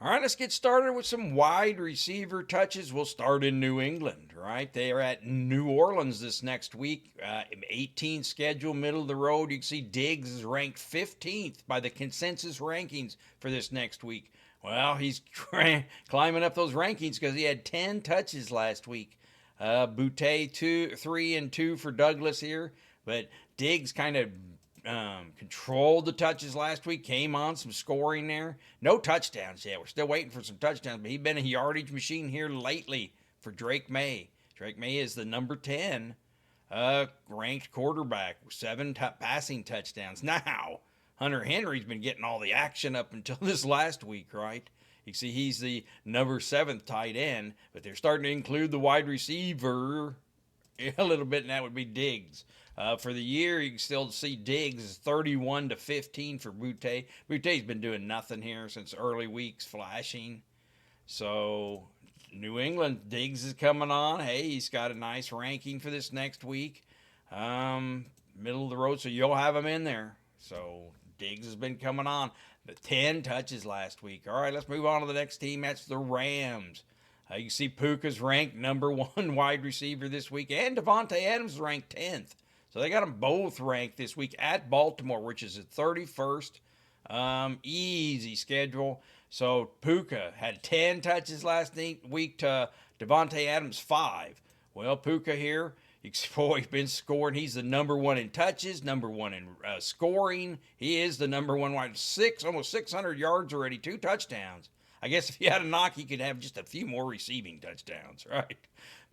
All right, let's get started with some wide receiver touches. We'll start in New England, right? They are at New Orleans this next week. 18 schedule, middle of the road. You can see Diggs is ranked 15th by the consensus rankings for this next week. Well, he's climbing up those rankings because he had 10 touches last week. Boutte 3 and 2 for Douglas here, but Diggs kind of controlled the touches last week, came on some scoring there. No touchdowns yet. We're still waiting for some touchdowns, but he's been a yardage machine here lately for Drake May. Drake May is the number 10 ranked quarterback, 7 passing touchdowns. Now, Hunter Henry's been getting all the action up until this last week, right? You see, he's the number 7th tight end, but they're starting to include the wide receiver a little bit, and that would be Diggs. For the year, you can still see Diggs is 31-15 for Boutte. Boutte's been doing nothing here since early weeks, flashing. So New England, Diggs is coming on. Hey, he's got a nice ranking for this next week. Middle of the road, so you'll have him in there. So Diggs has been coming on. The 10 touches last week. All right, let's move on to the next team. That's the Rams. You can see Puka's ranked number 1 wide receiver this week, and Davante Adams is ranked 10th. So they got them both ranked this week at Baltimore, which is the 31st. Easy schedule. So Puka had 10 touches last week to Davante Adams 5. Well, Puka here, he's been scoring. He's the number 1 in touches, number 1 in scoring. He is the number 1 wide. Almost 600 yards already, 2 touchdowns. I guess if he had a knock, he could have just a few more receiving touchdowns, right?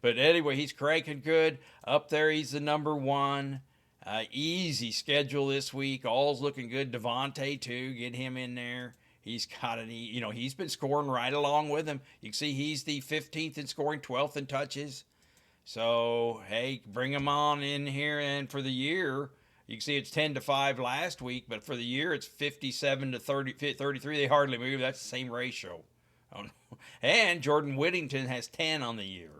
But anyway, he's cranking good. Up there, he's the number 1. Easy schedule this week. All's looking good. Devontae, too. Get him in there. He's got he's been scoring right along with him. You can see he's the 15th in scoring, 12th in touches. So, hey, bring him on in here. And for the year, you can see it's 10-5 last week, but for the year, it's 57-33. They hardly move. That's the same ratio. And Jordan Whittington has 10 on the year.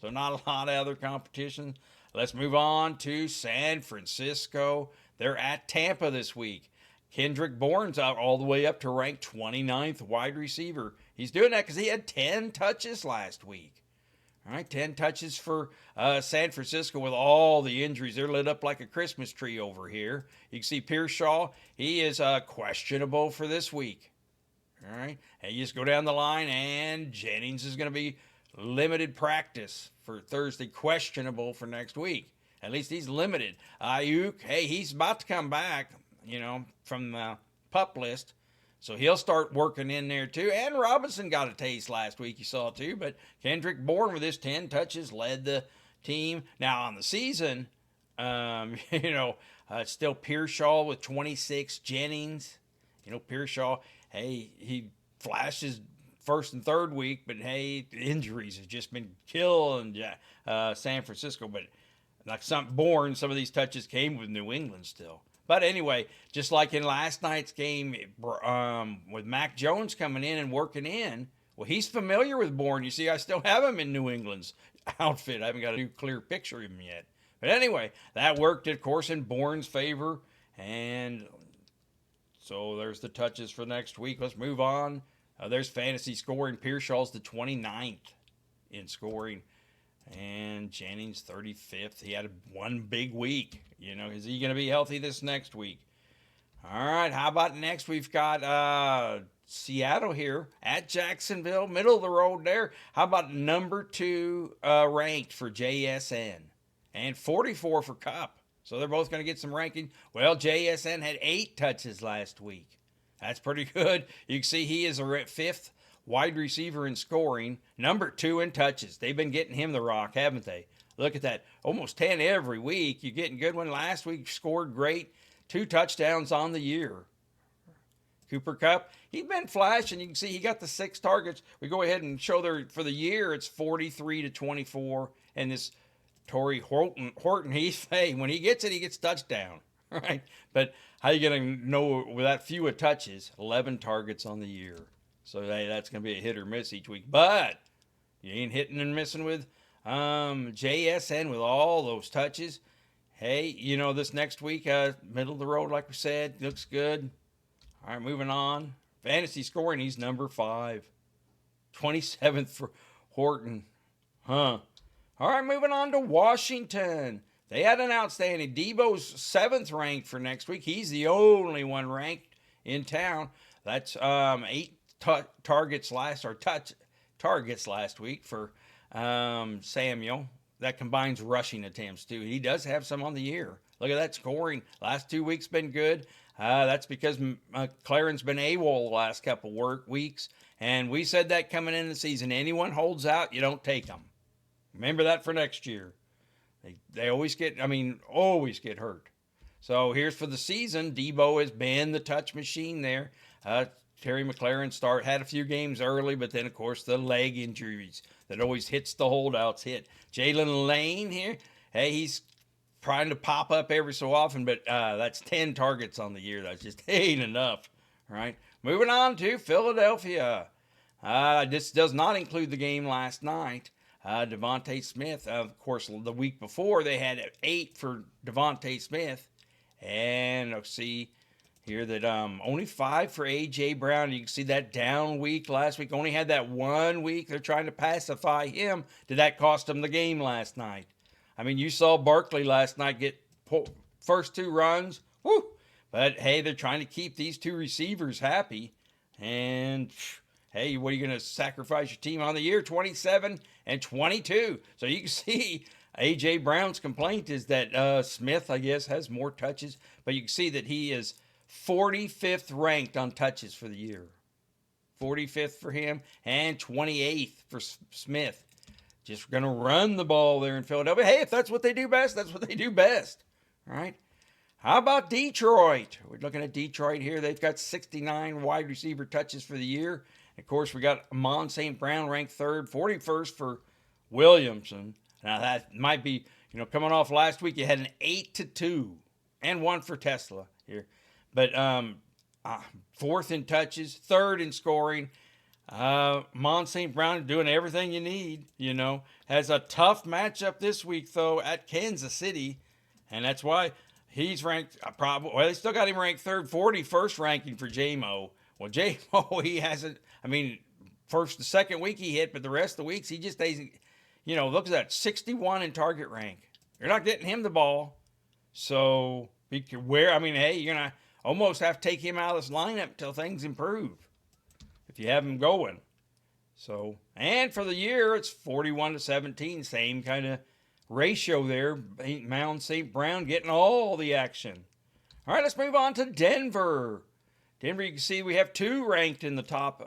So not a lot of other competition. Let's move on to San Francisco. They're at Tampa this week. Kendrick Bourne's out all the way up to rank 29th wide receiver. He's doing that because he had 10 touches last week. All right, 10 touches for San Francisco with all the injuries. They're lit up like a Christmas tree over here. You can see Pearsall. He is questionable for this week. All right, and you just go down the line, and Jennings is going to be limited practice for Thursday, questionable for next week. At least he's limited. Ayuk, hey, he's about to come back, from the PUP list. So he'll start working in there too. And Robinson got a taste last week, you saw too. But Kendrick Bourne with his 10 touches led the team. Now on the season, it's still Pearsall with 26, Jennings. Pearsall, hey, he flashes first and third week, but hey, injuries have just been killing San Francisco. But like some of these touches came with New England still. But anyway, just like in last night's game with Mac Jones coming in and working in, well, he's familiar with Bourne. You see, I still have him in New England's outfit. I haven't got a new clear picture of him yet. But anyway, that worked, of course, in Bourne's favor. And so there's the touches for next week. Let's move on. There's fantasy scoring. Pearsall's the 29th in scoring. And Jennings 35th. He had one big week. Is he going to be healthy this next week? All right, how about next? We've got Seattle here at Jacksonville, middle of the road there. How about number 2 ranked for JSN and 44 for Cup? So they're both going to get some ranking. Well, JSN had 8 touches last week. That's pretty good. You can see he is a 5th wide receiver in scoring, number 2 in touches. They've been getting him the rock, haven't they? Look at that. Almost 10 every week. You're getting good one. Last week scored great. 2 touchdowns on the year. Cooper Kupp, he's been flashing. You can see he got the 6 targets. We go ahead and show for the year, it's 43-24. And this Torrey Horton, when he gets it, he gets touchdown. Right? But how you going to know with that few of touches? 11 targets on the year. So hey, that's going to be a hit or miss each week. But you ain't hitting and missing with JSN with all those touches. Hey, this next week, middle of the road, like we said, looks good. All right, moving on. Fantasy scoring, he's number 5. 27th for Horton. Huh. All right, moving on to Washington. They had an outstanding. Debo's 7th ranked for next week. He's the only one ranked in town. That's 8 targets last week for Samuel. That combines rushing attempts too. He does have some on the year. Look at that scoring. Last 2 weeks been good. That's because McLaurin's been AWOL the last couple weeks. And we said that coming in the season. Anyone holds out, you don't take them. Remember that for next year. They always get hurt. So here's for the season. Debo has been the touch machine there. Terry McLaurin had a few games early, but then, of course, the leg injuries that always hits the holdouts hit. Jalen Lane here, hey, he's trying to pop up every so often, but that's 10 targets on the year. That just ain't enough, right? Moving on to Philadelphia. This does not include the game last night. Devontae Smith, of course, the week before they had 8 for Devontae Smith. And let's see here that only 5 for A.J. Brown. You can see that down week last week. Only had that 1 week. They're trying to pacify him. Did that cost him the game last night? I mean, you saw Barkley last night get first 2 runs. Woo! But, hey, they're trying to keep these 2 receivers happy. And, hey, what are you going to sacrifice your team on the year? 27 and 22. So you can see A.J. Brown's complaint is that Smith, I guess, has more touches. But you can see that he is 45th ranked on touches for the year. 45th for him and 28th for Smith. Just going to run the ball there in Philadelphia. Hey, if that's what they do best, that's what they do best. All right. How about Detroit? We're looking at Detroit here. They've got 69 wide receiver touches for the year. Of course, we got Amon St. Brown ranked 3rd, 41st for Williamson. Now, that might be, coming off last week, you had an 8-2 and 1 for Tesla here. But 4th in touches, 3rd in scoring. Amon St. Brown doing everything you need, Has a tough matchup this week, though, at Kansas City. And that's why he's ranked they still got him ranked 3rd, 41st ranking for J-Mo. Well, J-Mo, he hasn't, the second week he hit, but the rest of the weeks he just doesn't, look at that, 61 in target rank. You're not getting him the ball. So, hey, you're going to almost have to take him out of this lineup until things improve. If you have him going. So, and for the year, it's 41-17, same kind of ratio there. Mount St. Brown getting all the action. All right, let's move on to Denver. Denver, you can see we have 2 ranked in the top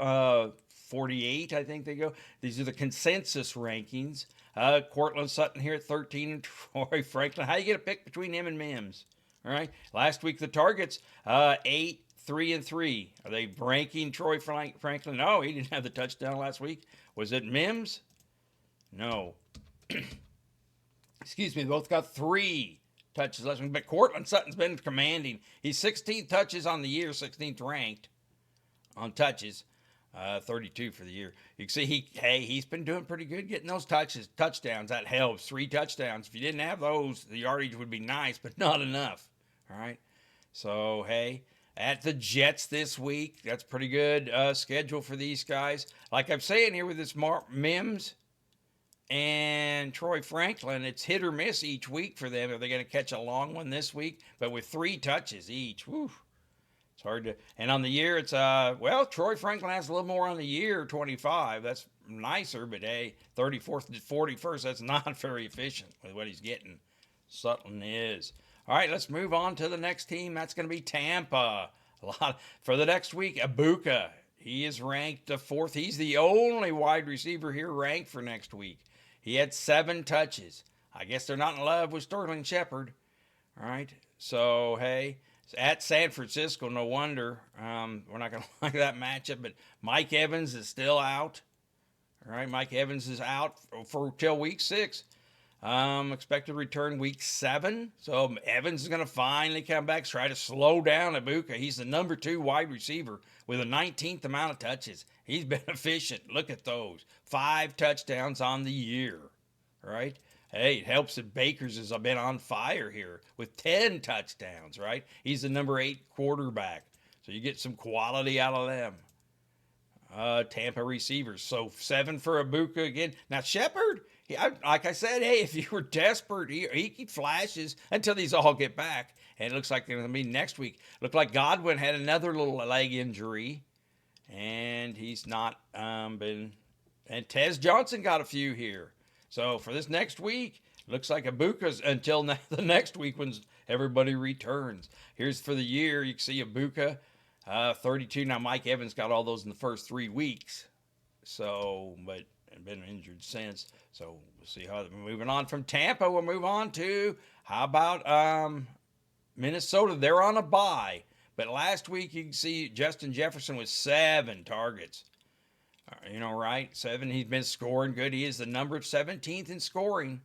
48, I think they go. These are the consensus rankings. Cortland Sutton here at 13 and Troy Franklin. How you get a pick between him and Mims? All right. Last week, the targets, 8, 3, and 3. Are they ranking Troy Franklin? No, he didn't have the touchdown last week. Was it Mims? No. Excuse me. Both got 3 touches last week. But Cortland Sutton's been commanding. He's 16th touches on the year, 16th ranked on touches. 32 for the year. You can see he's been doing pretty good getting those touchdowns. That helps. 3 touchdowns. If you didn't have those, the yardage would be nice, but not enough. All right. So, hey, at the Jets this week, that's pretty good schedule for these guys. Like I'm saying here with this Mims and Troy Franklin, it's hit or miss each week for them. Are they going to catch a long one this week? But with 3 touches each, whew. It's hard to, and on the year, it's, Troy Franklin has a little more on the year, 25. That's nicer, but hey, 34th to 41st, that's not very efficient with what he's getting. Sutton is. All right, let's move on to the next team. That's going to be Tampa. For the next week, Ibuka. He is ranked 4th. He's the only wide receiver here ranked for next week. He had 7 touches. I guess they're not in love with Sterling Shepard. All right, so, hey. At San Francisco, no wonder. We're not going to like that matchup, but Mike Evans is still out. All right, Mike Evans is out for till week 6. Expected return week 7. So Evans is going to finally come back, try to slow down Ibuka. He's the number 2 wide receiver with a 19th amount of touches. He's been efficient. Look at those. 5 touchdowns on the year. Right? Hey, it helps that Bakers has been on fire here with 10 touchdowns, right? He's the number 8 quarterback. So you get some quality out of them. Tampa receivers. So 7 for Ibuka again. Now Shepard, like I said, hey, if you were desperate, he flashes until these all get back. And it looks like they're going to be next week. Looked like Godwin had another little leg injury, and he's not been. And Tez Johnson got a few here. So for this next week, looks like Ibuka's until the next week when everybody returns. Here's for the year. You can see Ibuka, 32. Now Mike Evans got all those in the first 3 weeks. So, but been injured since. So we'll see how we're moving on from Tampa. We'll move on to how about Minnesota? They're on a bye. But last week you can see Justin Jefferson with 7 targets. Right? 7. He's been scoring good. He is the number 17th in scoring.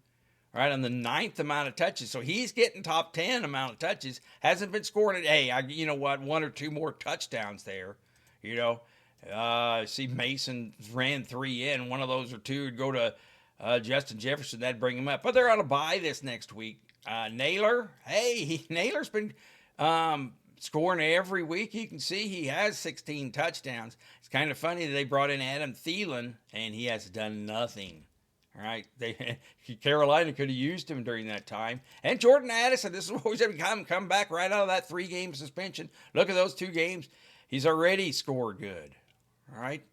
Right, on the 9th amount of touches. So he's getting top 10 amount of touches. Hasn't been scoring it. Hey, you know what? 1 or 2 more touchdowns there. See Mason ran 3 in. One of those or 2 would go to Justin Jefferson. That'd bring him up. But they're on a bye this next week. Naylor, Naylor's been scoring every week. You can see he has 16 touchdowns. It's kind of funny that they brought in Adam Thielen, and he has done nothing. All right, Carolina could have used him during that time. And Jordan Addison, this is what we said, come back right out of that 3-game suspension. Look at those 2 games. He's already scored good. All right,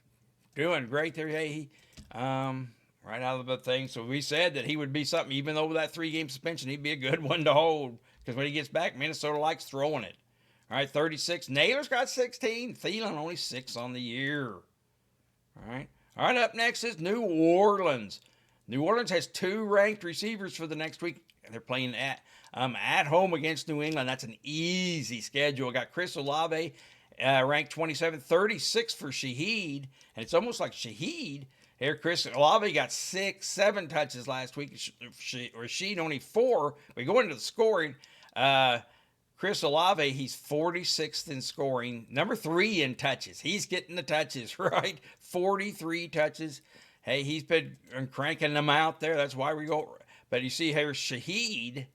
doing great there. Hey, right out of the thing. So we said that he would be something, even though with that 3-game suspension, he'd be a good one to hold. Because when he gets back, Minnesota likes throwing it. All right, 36. Naylor's got 16. Thielen only 6 on the year. All right, up next is New Orleans. New Orleans has 2 ranked receivers for the next week. They're playing at home against New England. That's an easy schedule. Got Chris Olave ranked 27, 36 for Shaheed. And it's almost like Shaheed. Here, Chris Olave got 7 touches last week. Rashid only 4. We go into the scoring. Chris Olave, he's 46th in scoring. Number 3 in touches. He's getting the touches, right? 43 touches. Hey, he's been cranking them out there. That's why we go. But you see here, Shaheed,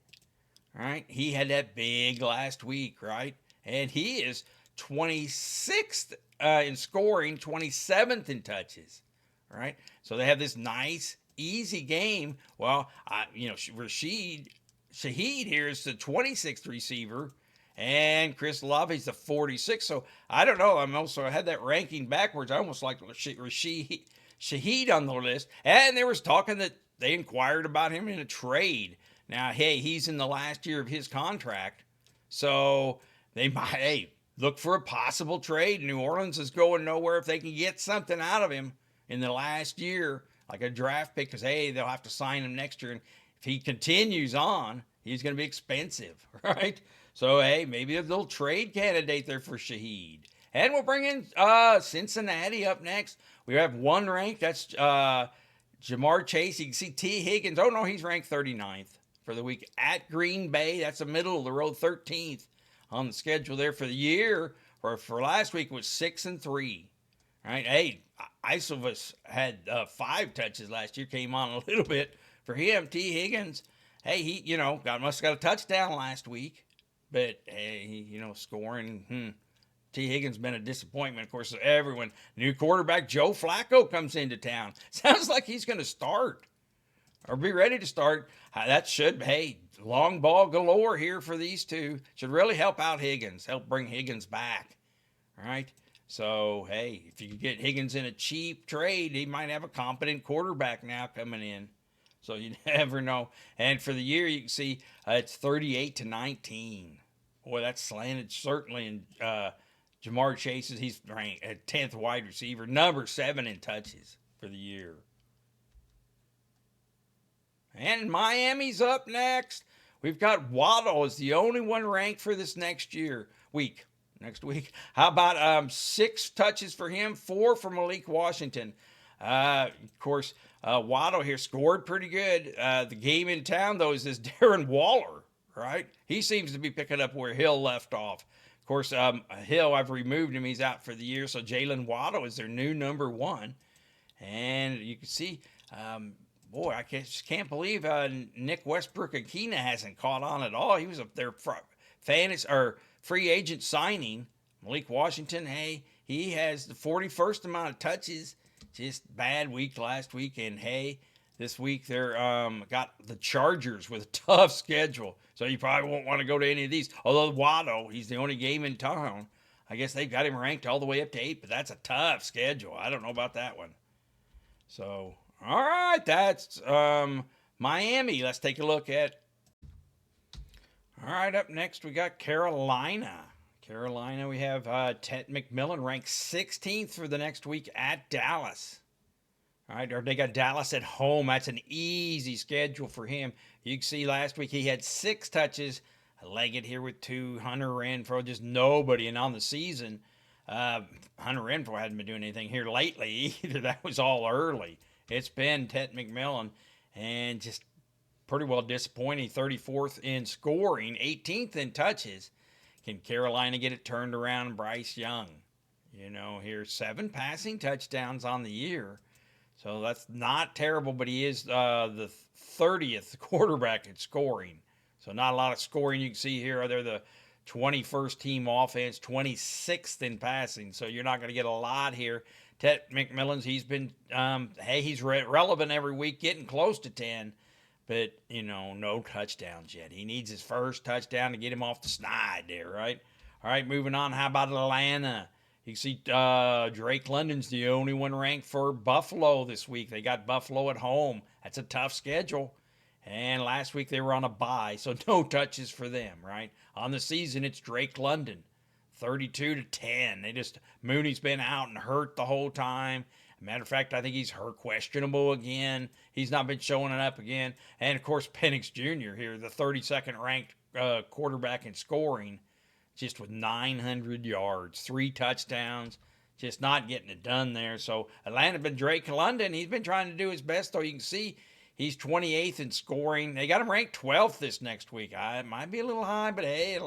right? He had that big last week, right? And he is 26th in scoring, 27th in touches, right? So they have this nice, easy game. Well, Shaheed here is the 26th receiver, and Chris Olave is the 46th. So I don't know. I had that ranking backwards. I almost like Shaheed on the list, and there was talking that they inquired about him in a trade. Now, hey, he's in the last year of his contract, so they might look for a possible trade. New Orleans is going nowhere if they can get something out of him in the last year, like a draft pick, because they'll have to sign him next year, and if he continues on, he's going to be expensive, right? So maybe a little trade candidate there for Shaheed. And we'll bring in Cincinnati up next. We have 1 ranked. That's Jamar Chase. You can see T. Higgins. Oh, no, he's ranked 39th for the week. At Green Bay, that's the middle of the road, 13th on the schedule there for the year. For last week was 6-3. All right, hey, Isilvus had 5 touches last year. Came on a little bit for him. T. Higgins, hey, he must have got a touchdown last week. But, hey, scoring, T. Higgins been a disappointment. Of course, everyone. New quarterback Joe Flacco comes into town. Sounds like he's going to start or be ready to start. That should, long ball galore here for these 2. Should really help out Higgins, help bring Higgins back. All right. So, if you could get Higgins in a cheap trade, he might have a competent quarterback now coming in. So you never know. And for the year, you can see it's 38-19. Boy, that's slanted certainly in Jamar Chase's. He's ranked at 10th wide receiver, number 7 in touches for the year. And Miami's up next. We've got Waddle is the only one ranked for this next week. How about 6 touches for him, 4 for Malik Washington. Of course, Waddle here scored pretty good. The game in town, though, is this Darren Waller, right? He seems to be picking up where Hill left off. Of course, Hill, I've removed him. He's out for the year. So Jalen Waddle is their new number 1. And you can see, boy, I just can't believe Nick Westbrook-Akina hasn't caught on at all. He was up there free agent signing. Malik Washington, He has the 41st amount of touches. Just bad week last week, and hey, this week they're got the Chargers with a tough schedule, so you probably won't want to go to any of these. Although Waddle, he's the only game in town. I guess they've got him ranked all the way up to 8, but that's a tough schedule. I don't know about that one. So, all right, that's Miami. Let's take a look at. All right, up next we got Carolina. Carolina, we have Ted McMillan ranked 16th for the next week at Dallas. All right, or they got Dallas at home. That's an easy schedule for him. You can see last week he had 6 touches. Leggett here with 2. Hunter Renfrow, just nobody. And on the season, Hunter Renfrow hadn't been doing anything here lately either. That was all early. It's been Ted McMillan, and just pretty well disappointing. 34th in scoring, 18th in touches. Can Carolina get it turned around? Bryce Young, here's 7 passing touchdowns on the year. So that's not terrible, but he is the 30th quarterback at scoring. So not a lot of scoring you can see here. They're the 21st team offense, 26th in passing. So you're not going to get a lot here. Ted McMillan's, he's been, he's relevant every week, getting close to 10. But, no touchdowns yet. He needs his first touchdown to get him off the snide there, right? All right, moving on. How about Atlanta? You can see Drake London's the only one ranked for Buffalo this week. They got Buffalo at home. That's a tough schedule. And last week they were on a bye, so no touches for them, right? On the season, it's Drake London, 32-10. Mooney's been out and hurt the whole time. Matter of fact, I think he's questionable again. He's not been showing it up again. And, of course, Penix Jr. here, the 32nd ranked quarterback in scoring, just with 900 yards, 3 touchdowns, just not getting it done there. So Atlanta been Drake London. He's been trying to do his best, though. You can see he's 28th in scoring. They got him ranked 12th this next week. It might be a little high, but hey,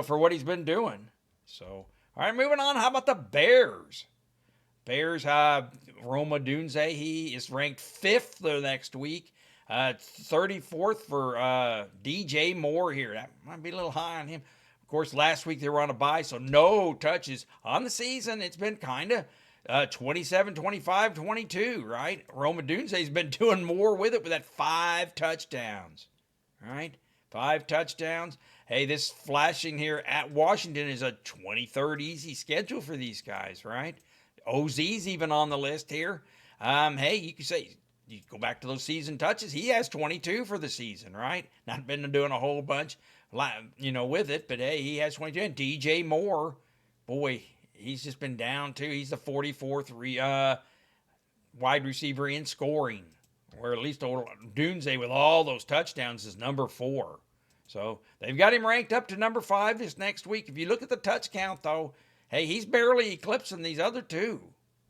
for what he's been doing. So, all right, moving on. How about the Bears? Bears, Roma Dunze, he is ranked 5th the next week. 34th for DJ Moore here. That might be a little high on him. Of course, last week they were on a bye, so no touches. On the season, it's been kind of 27, 25, 22, right? Roma Dunze's been doing more with it with that 5 touchdowns, right? 5 touchdowns. Hey, this flashing here at Washington is a 23rd easy schedule for these guys, right? OZ's even on the list here. Hey, you can say, you go back to those season touches. He has 22 for the season, right? Not been doing a whole bunch, with it, but hey, he has 22. And DJ Moore, boy, he's just been down too. He's the 44th wide receiver in scoring, where at least Dunze with all those touchdowns is number 4. So they've got him ranked up to number 5 this next week. If you look at the touch count, though, hey, he's barely eclipsing these other 2.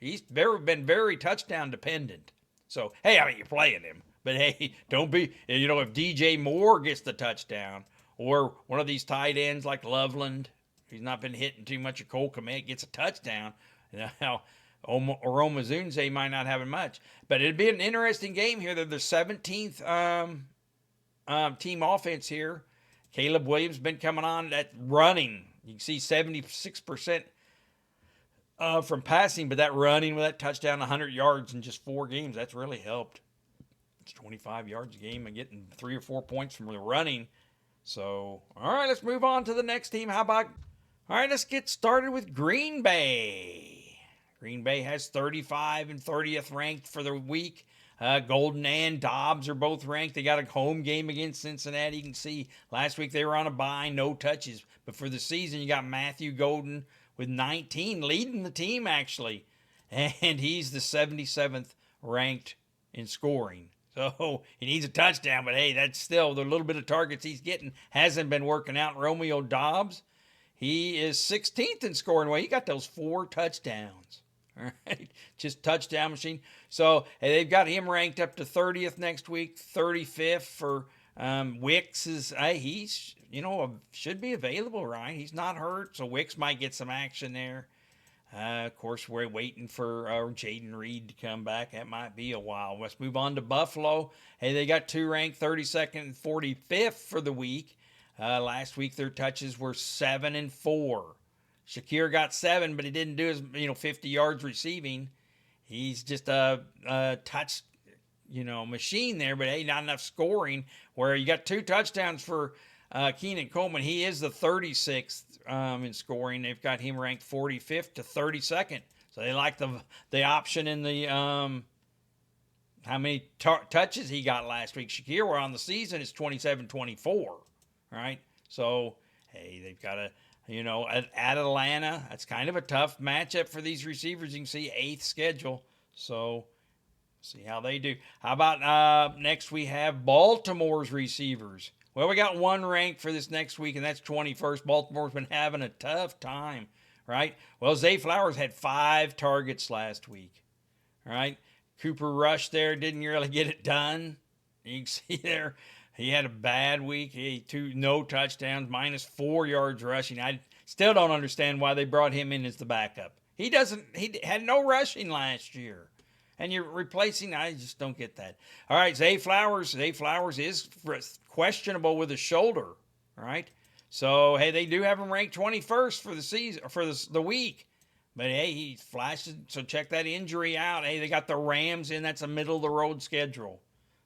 He's been very touchdown dependent. So, hey, you're playing him. But, hey, don't be, if DJ Moore gets the touchdown or one of these tight ends like Loveland, he's not been hitting too much, or Cole Kmet gets a touchdown. Now, Roma Dunze might not have much. But it'd be an interesting game here. They're the 17th team offense here. Caleb Williams been coming on at running. You can see 76% from passing, but that running with that touchdown, 100 yards in just 4 games, that's really helped. It's 25 yards a game and getting 3 or 4 points from the running. So, all right, let's move on to the next team. All right, let's get started with Green Bay. Green Bay has 35 and 30th ranked for the week. Golden and Dobbs are both ranked. They got a home game against Cincinnati. You can see last week they were on a bye, no touches. But for the season, you got Matthew Golden with 19, leading the team, actually. And he's the 77th ranked in scoring. So he needs a touchdown, but hey, that's still the little bit of targets he's getting hasn't been working out. Romeo Dobbs, he is 16th in scoring. Well, he got those 4 touchdowns. All right, just touchdown machine. So hey, they've got him ranked up to 30th next week, 35th for Wicks. He's should be available, right? He's not hurt, so Wicks might get some action there. Of course, we're waiting for Jaden Reed to come back. That might be a while. Let's move on to Buffalo. Hey, they got 2 ranked, 32nd and 45th for the week. Last week, their touches were 7 and 4. Shakir got 7, but he didn't do his 50 yards receiving. He's just a touch machine there, but hey, not enough scoring. Where you got 2 touchdowns for Keenan Coleman. He is the 36th in scoring. They've got him ranked 45th to 32nd. So they like the option in the how many touches he got last week. Shakir, where on the season is 27-24, right? So hey, they've got at Atlanta. That's kind of a tough matchup for these receivers. You can see 8th schedule. So see how they do. How about next we have Baltimore's receivers. Well, we got 1 ranked for this next week, and that's 21st. Baltimore's been having a tough time, right? Well, Zay Flowers had 5 targets last week, right? Cooper Rush there didn't really get it done. You can see there he had a bad week. He had no touchdowns, -4 yards rushing. I still don't understand why they brought him in as the backup. He had no rushing last year. And you're replacing, I just don't get that. All right, Zay Flowers is questionable with his shoulder, right? So, hey, they do have him ranked 21st for the season, for the week. But, hey, he flashes, so check that injury out. Hey, they got the Rams in. That's a middle-of-the-road schedule.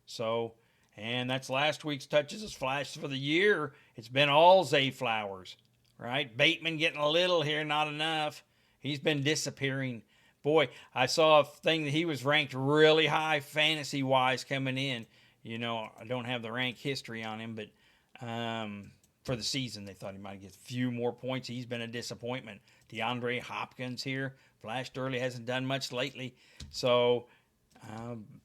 So, and that's last week's touches as flash for the year. It's been all Zay Flowers, right? Bateman getting a little here, not enough. He's been disappearing. Boy, I saw a thing that he was ranked really high fantasy-wise coming in. I don't have the rank history on him, but for the season, they thought he might get a few more points. He's been a disappointment. DeAndre Hopkins here, flashed early, hasn't done much lately. So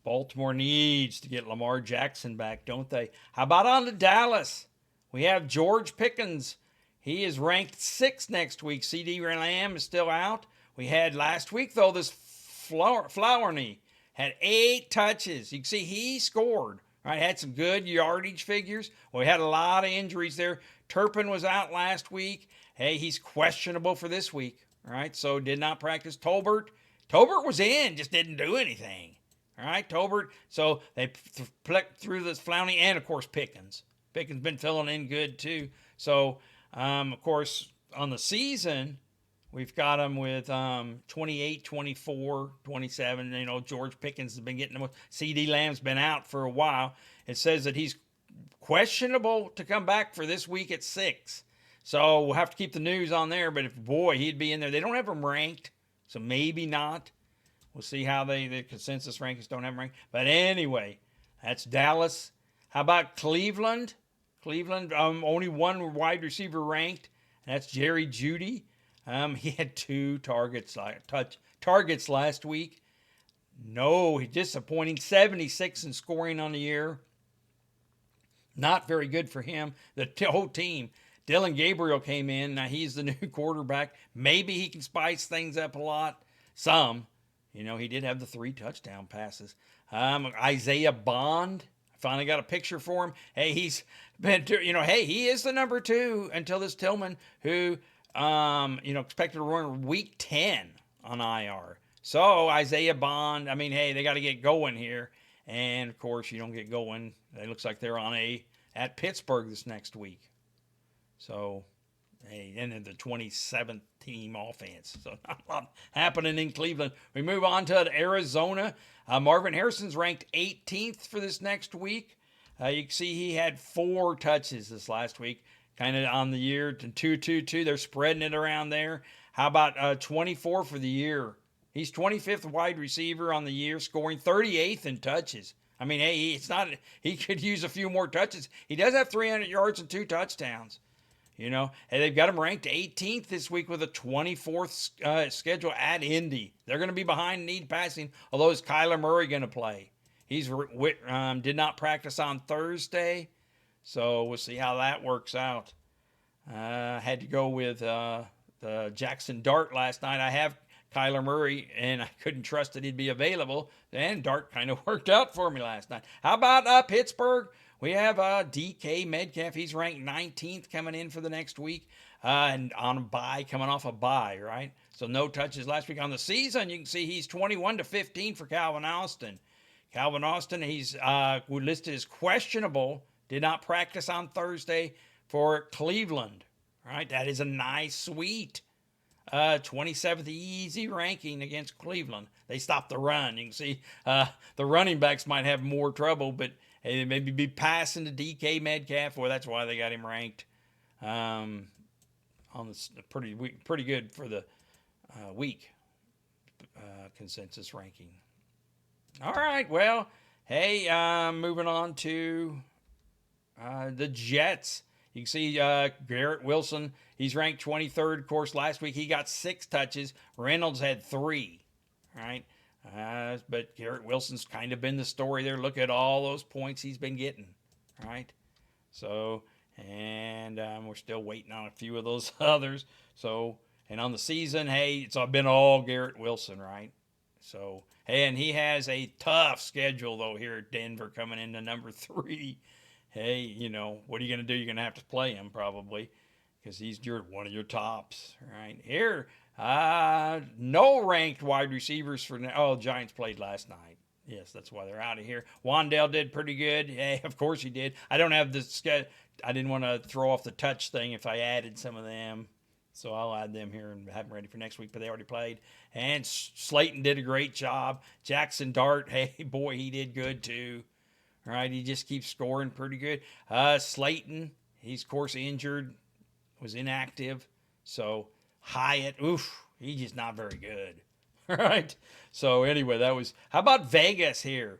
Baltimore needs to get Lamar Jackson back, don't they? How about on to Dallas? We have George Pickens. He is ranked 6th next week. CD Lamb is still out. We had last week, though, this Flowerny had 8 touches. You can see he scored, right? Had some good yardage figures. Well, we had a lot of injuries there. Turpin was out last week. Hey, he's questionable for this week, right? So did not practice. Tolbert was in, just didn't do anything, all right? Tolbert, so they threw this Flowney and, of course, Pickens. Pickens been filling in good, too. So, of course, on the season, we've got him with 28, 24, 27. George Pickens has been getting them. CD Lamb's been out for a while. It says that he's questionable to come back for this week at 6. So we'll have to keep the news on there. But he'd be in there. They don't have him ranked, so maybe not. We'll see how the consensus rankings don't have him ranked. But anyway, that's Dallas. How about Cleveland? Cleveland, only 1 wide receiver ranked. And that's Jerry Jeudy. He had 2 targets last week. No, he's disappointing. 76 in scoring on the year. Not very good for him. The whole team. Dylan Gabriel came in. Now he's the new quarterback. Maybe he can spice things up a lot. Some. He did have the 3 touchdown passes. Isaiah Bond. I finally got a picture for him. Hey, he's been, he is the number 2 until this Tillman, who expected to run week 10 on IR. So Isaiah Bond, they got to get going here. And of course, you don't get going. It looks like they're at Pittsburgh this next week. So, hey, and then the 27th team offense. So not a lot happening in Cleveland. We move on to Arizona. Marvin Harrison's ranked 18th for this next week. You can see he had 4 touches this last week. Kind of on the year to 2-2-2. They're spreading it around there. How about 24 for the year? He's 25th wide receiver on the year, scoring 38th in touches. He could use a few more touches. He does have 300 yards and 2 touchdowns. And they've got him ranked 18th this week with a 24th schedule at Indy. They're going to be behind need passing, although is Kyler Murray going to play? He's did not practice on Thursday. So we'll see how that works out. Had to go with the Jackson Dart last night. I have Kyler Murray, and I couldn't trust that he'd be available. And Dart kind of worked out for me last night. How about Pittsburgh? We have DK Metcalf. He's ranked 19th coming in for the next week. And on a bye, coming off a bye, right? So no touches last week. On the season, you can see he's 21-15 for Calvin Austin. Calvin Austin, he's listed as questionable. Did not practice on Thursday for Cleveland, right? That is a nice suite. 27th easy ranking against Cleveland. They stopped the run. You can see the running backs might have more trouble, but hey, they maybe be passing to DK Metcalf. Well, that's why they got him ranked on the pretty good for the week consensus ranking. All right, well, hey, moving on to the Jets. You can see Garrett Wilson. He's ranked 23rd. Of course, last week he got 6 touches. Reynolds had 3. Right? But Garrett Wilson's kind of been the story there. Look at all those points he's been getting. Right? So, and we're still waiting on a few of those others. So, and on the season, hey, it's been all Garrett Wilson, right? So, and he has a tough schedule, though, here at Denver coming into number 3. Hey, you know, what are you going to do? You're going to have to play him probably because he's one of your tops, right? Here, no ranked wide receivers for now. Oh, Giants played last night. Yes, that's why they're out of here. Wandale did pretty good. Hey, of course he did. I don't have the I didn't want to throw off the touch thing if I added some of them. So I'll add them here and have them ready for next week, but they already played. And Slayton did a great job. Jackson Dart, hey, boy, he did good too. All right, he just keeps scoring pretty good. Slayton, he's of course injured, was inactive. So Hyatt, he's just not very good. All right. So anyway, how about Vegas here?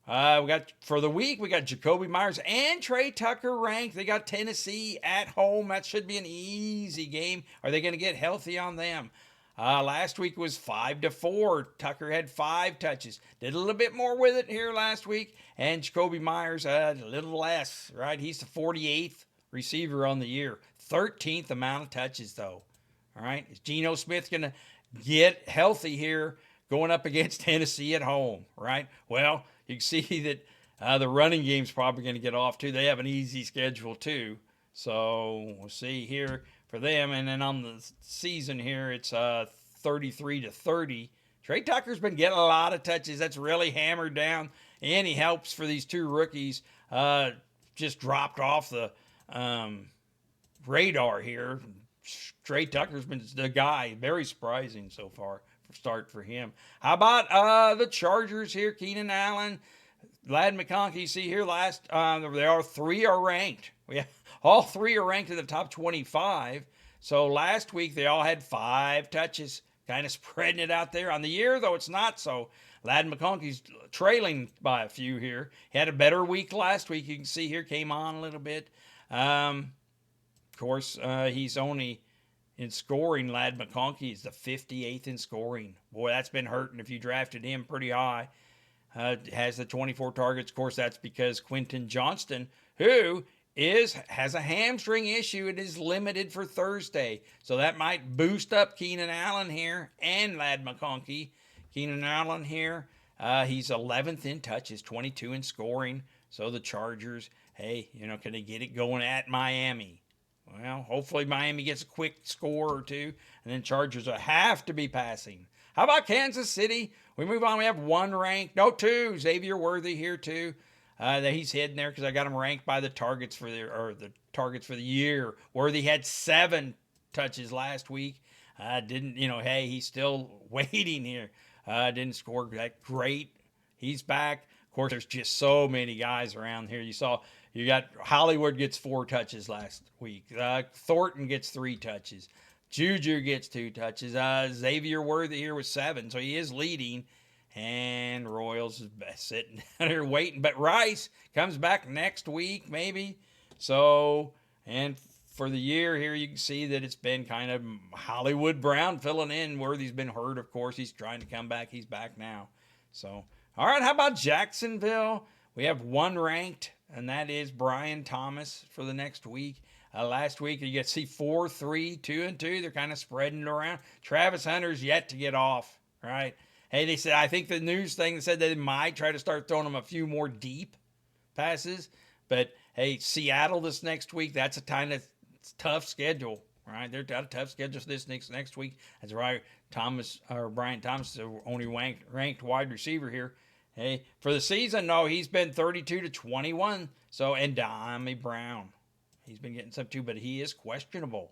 We got for the week, we got Jacoby Myers and Trey Tucker ranked. They got Tennessee at home. That should be an easy game. Are they going to get healthy on them? Last week was 5-4. Tucker had 5 touches. Did a little bit more with it here last week. And Jacoby Myers a little less, right? He's the 48th receiver on the year. 13th amount of touches, though. All right. Is Geno Smith going to get healthy here going up against Tennessee at home, right? Well, you can see that the running game's probably going to get off, too. They have an easy schedule, too. So we'll see here for them. And then on the season here, it's 33-30. Trey Tucker's been getting a lot of touches. That's really hammered down. And he helps for these 2 rookies. Just dropped off the radar here. Trey Tucker's been the guy. Very surprising so far start for him. How about the Chargers here? Keenan Allen, Ladd McConkey. See here they 3 are ranked. All 3 are ranked in the top 25. So last week they all had 5 touches, kind of spreading it out there. On the year, though, it's not so. Ladd McConkey's trailing by a few here. He had a better week last week. You can see here, came on a little bit. Of course, he's only in scoring. Ladd McConkey is the 58th in scoring. Boy, that's been hurting if you drafted him pretty high. Has the 24 targets. Of course, that's because Quentin Johnston, who has a hamstring issue, and is limited for Thursday. So that might boost up Keenan Allen here and Ladd McConkey. Keenan Allen here, he's 11th in touches, 22 in scoring. So the Chargers, hey, can they get it going at Miami? Well, hopefully Miami gets a quick score or 2, and then Chargers will have to be passing. How about Kansas City? We move on. We have 1 ranked. No, 2. Xavier Worthy here, too. He's hidden there because I got him ranked by the targets for the targets for the year. Worthy had 7 touches last week. Hey, he's still waiting here. Didn't score that great. He's back. Of course, there's just so many guys around here. You got Hollywood gets 4 touches last week. Thornton gets 3 touches. Juju gets 2 touches. Xavier Worthy here with 7, so he is leading. And Royals is sitting there waiting. But Rice comes back next week, maybe. So, and for the year here, you can see that it's been kind of Hollywood Brown filling in. Worthy's been hurt, of course. He's trying to come back. He's back now. So, all right, how about Jacksonville? We have 1 ranked, and that is Brian Thomas for the next week. Last week, you get to see 4, 3, 2, and 2. They're kind of spreading it around. Travis Hunter's yet to get off, right? Hey, they said, I think the news thing said they might try to start throwing them a few more deep passes. But, hey, Seattle this next week, that's a kind of tough schedule, right? They've got a tough schedule this next week. That's why Brian Thomas is the only ranked wide receiver here. Hey, for the season, no, he's been 32-21. So, and Dyami Brown. He's been getting some too, but he is questionable.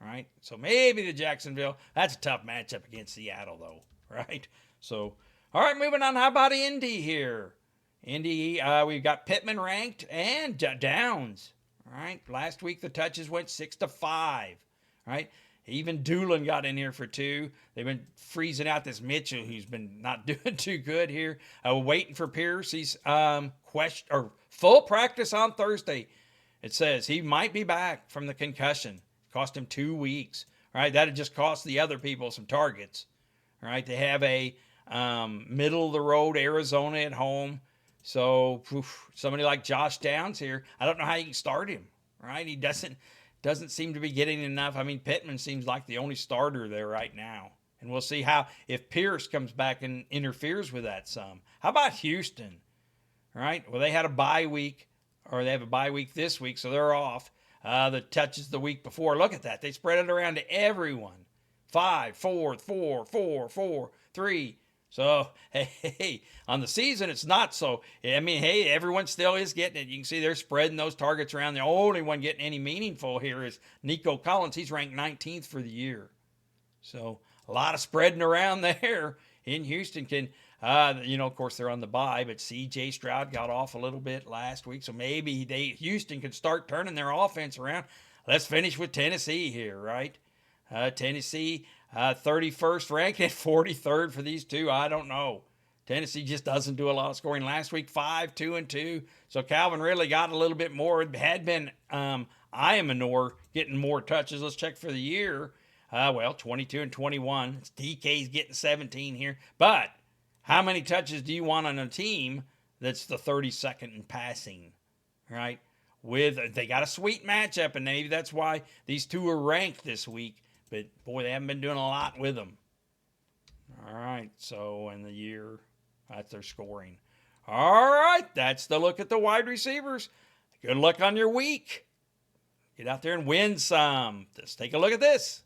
right? So maybe the Jacksonville. That's a tough matchup against Seattle, though, right? So, all right, moving on. How about Indy here? Indy, we've got Pittman ranked and Downs. All right, last week the touches went 6-5. Right, even Doolin got in here for 2. They've been freezing out this Mitchell, who's been not doing too good here. Waiting for Pierce. He's full practice on Thursday. It says he might be back from the concussion. Cost him 2 weeks. All right, that'd just cost the other people some targets. All right, they have a middle of the road Arizona at home. So somebody like Josh Downs here, I don't know how you can start him. Right, he doesn't seem to be getting enough. I mean, Pittman seems like the only starter there right now. And we'll see how, if Pierce comes back and interferes with that some. How about Houston? All right, well, they had a bye week, or they have a bye week this week, so they're off. The touches the week before. Look at that. They spread it around to everyone. 5, 4, 4, 4, 4, 3. So, hey, on the season, it's not so. I mean, hey, everyone still is getting it. You can see they're spreading those targets around. The only one getting any meaningful here is Nico Collins. He's ranked 19th for the year. So, a lot of spreading around there in Houston. Of course, they're on the bye, but C.J. Stroud got off a little bit last week. So, maybe Houston could start turning their offense around. Let's finish with Tennessee here, right? Tennessee, 31st ranked and 43rd for these two. I don't know. Tennessee just doesn't do a lot of scoring. Last week, 5-2-2. So Calvin Ridley got a little bit more. It had been Iamanor getting more touches. Let's check for the year. 22-21. DK's getting 17 here. But how many touches do you want on a team that's the 32nd in passing, right? They got a sweet matchup, and maybe that's why these two are ranked this week. But, boy, they haven't been doing a lot with them. All right, so in the year, that's their scoring. All right, that's the look at the wide receivers. Good luck on your week. Get out there and win some. Let's take a look at this.